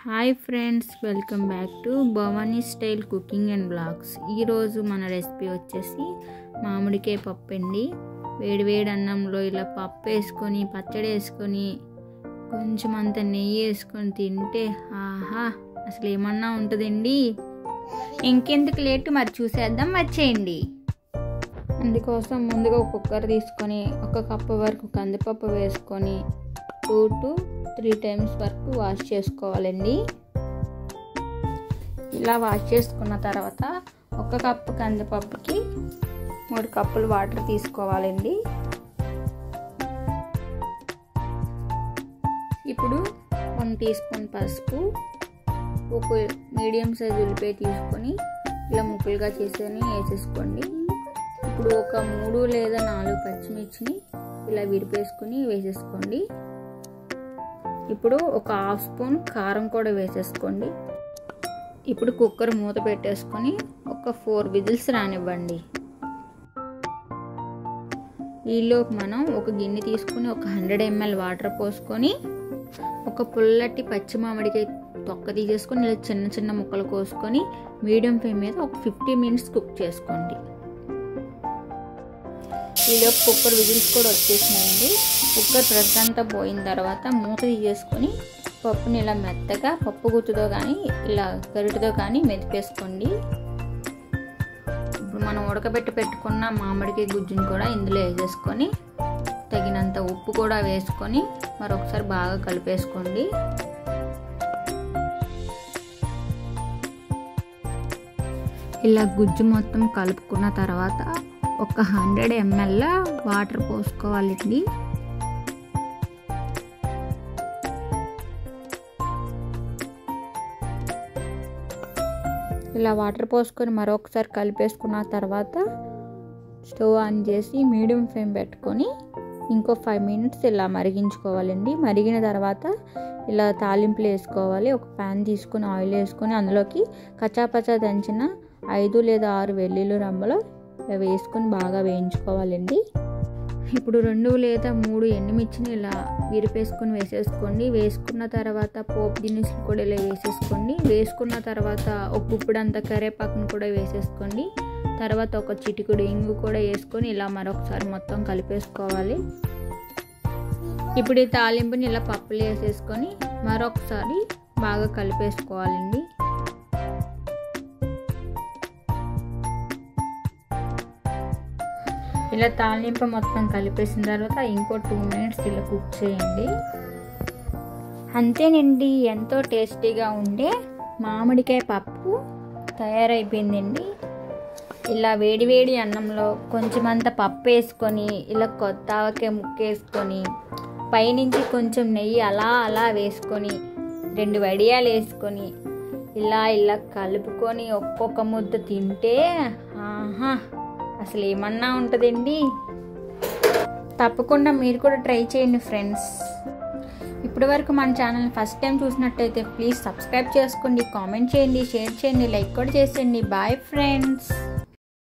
Hi friends, welcome back to Bhavani style cooking and blogs. ఈరోజు మన recipe వచ్చేసి మామిడికాయ పప్పు అండి. వేడివేడి అన్నంలో ఇలా పప్పు వేసుకొని పచ్చడి వేసుకొని కొంచెం అంత నెయ్యి వేసుకొని తింటే ఆహా అసలు ఏమన్నా ఉంటుందండి. ఇంకెందుకు లేట్, మరి చూసేద్దాం, వచ్చేయండి. అందుకోసం ముందుగా ఒక కుక్కర్ తీసుకొని 1 కప్పు వరకు కందిపప్పు వేసుకొని 2 to 3 times వరకు వాష్ చేసుకోవాలండి. ఇలా వాష్ చేసుకున్న తర్వాత 1 కప్పు కందిపప్పుకి 3 కప్పులు వాటర్ తీసుకోవాలండి. ఇప్పుడు 1 టీ స్పూన్ పసుపు, ఒక మీడియం సైజ్ ఉల్లిపాయ తీసుకొని ఇలా ముక్కలుగా చేసుకొని వేసేసుకోండి. ఇప్పుడు ఒక 3 లేదా 4 పచ్చిమిర్చిని ఇలా విరిపేసుకొని వేసేసుకోండి. ఇప్పుడు ఒక 1/2 స్పూన్ కారం కూడా వేసేసుకోండి. ఇప్పుడు కుక్కర్ మూత పెట్టేసుకొని ఒక 4 విజిల్స్ రానివ్వండి. ఈలోపు మనం ఒక గిన్నె తీసుకుని ఒక 100 ml వాటర్ పోసుకొని ఒక పుల్లటి పచ్చి మామిడికాయ తొక్క తీసేసుకొని ఇలా చిన్న చిన్న ముక్కలు కోసుకొని మీడియం ఫ్లేమ్ మీద ఒక 50 minutes కుక్ చేసుకోండి. ఈలోపు కుక్కర్ విజిల్స్ కూడా వచ్చేసినాయండి. కుక్కర్ ప్రెషర్ అంతా పోయిన తర్వాత మూత తీసేసుకొని పప్పుని ఇలా మెత్తగా పప్పు గుత్తుతో కానీ ఇలా గరిటెతో కానీ మెదిపేసుకోండి. ఇప్పుడు మనం పెట్టుకున్న మామిడికాయ గుజ్జుని కూడా ఇందులో వేసేసుకొని తగినంత ఉప్పు కూడా వేసుకొని మరొకసారి బాగా కలిపేసుకోండి. ఇలా గుజ్జు మొత్తం కలుపుకున్న తర్వాత ఒక 100 ml వాటర్ పోసుకోవాలండి. ఇలా వాటర్ పోసుకొని మరొకసారి కలిపేసుకున్న తర్వాత స్టవ్ ఆన్ చేసి మీడియం ఫ్లేమ్ పెట్టుకొని ఇంకో 5 minutes ఇలా మరిగించుకోవాలండి. మరిగిన తర్వాత ఇలా తాలింపులు వేసుకోవాలి. ఒక ప్యాన్ తీసుకొని ఆయిల్ వేసుకొని అందులోకి కచ్చాపచ్చా దంచిన 5 లేదా 6 వెల్లుల్లి రెమ్మలు వేసుకొని బాగా వేయించుకోవాలండి. ఇప్పుడు 2 లేదా 3 ఎండుమిర్చిని ఇలా విరిపేసుకొని వేసేసుకోండి. వేసుకున్న తర్వాత పోపు దినుసులు కూడా ఇలా వేసేసుకోండి. వేసుకున్న తర్వాత ఒక గుప్పిడంత కరివేపాకును కూడా వేసేసుకోండి. తర్వాత ఒక చిటికెడు ఇంగు కూడా వేసుకొని ఇలా మరొకసారి మొత్తం కలిపేసుకోవాలి. ఇప్పుడు ఈ తాలింపుని ఇలా పప్పులు వేసేసుకొని మరొకసారి బాగా కలిపేసుకోవాలండి. ఇలా తాలింపు మొత్తం కలిపేసిన తర్వాత ఇంకో 2 minutes ఇలా కుక్ చేయండి. అంతేనండి, ఎంతో టేస్టీగా ఉండే మామిడికాయ పప్పు తయారైపోయిందండి. ఇలా వేడివేడి అన్నంలో కొంచెం అంత పప్పు వేసుకొని ఇలా కొత్త ఆవకాయ ముక్కేసుకొని పైనుంచి కొంచెం నెయ్యి అలా వేసుకొని 2 వడియాలు వేసుకొని ఇలా కలుపుకొని ఒక్కొక్క ముద్ద తింటే ఆహా అసలు ఏమన్నా ఉంటుందండి. తప్పకుండా మీరు కూడా ట్రై చేయండి ఫ్రెండ్స్. ఇప్పటి వరకు మన ఛానల్ని ఫస్ట్ టైం చూసినట్టయితే ప్లీజ్ సబ్స్క్రైబ్ చేసుకోండి, కామెంట్ చేయండి, షేర్ చేయండి, లైక్ కూడా చేసేయండి. Bye friends.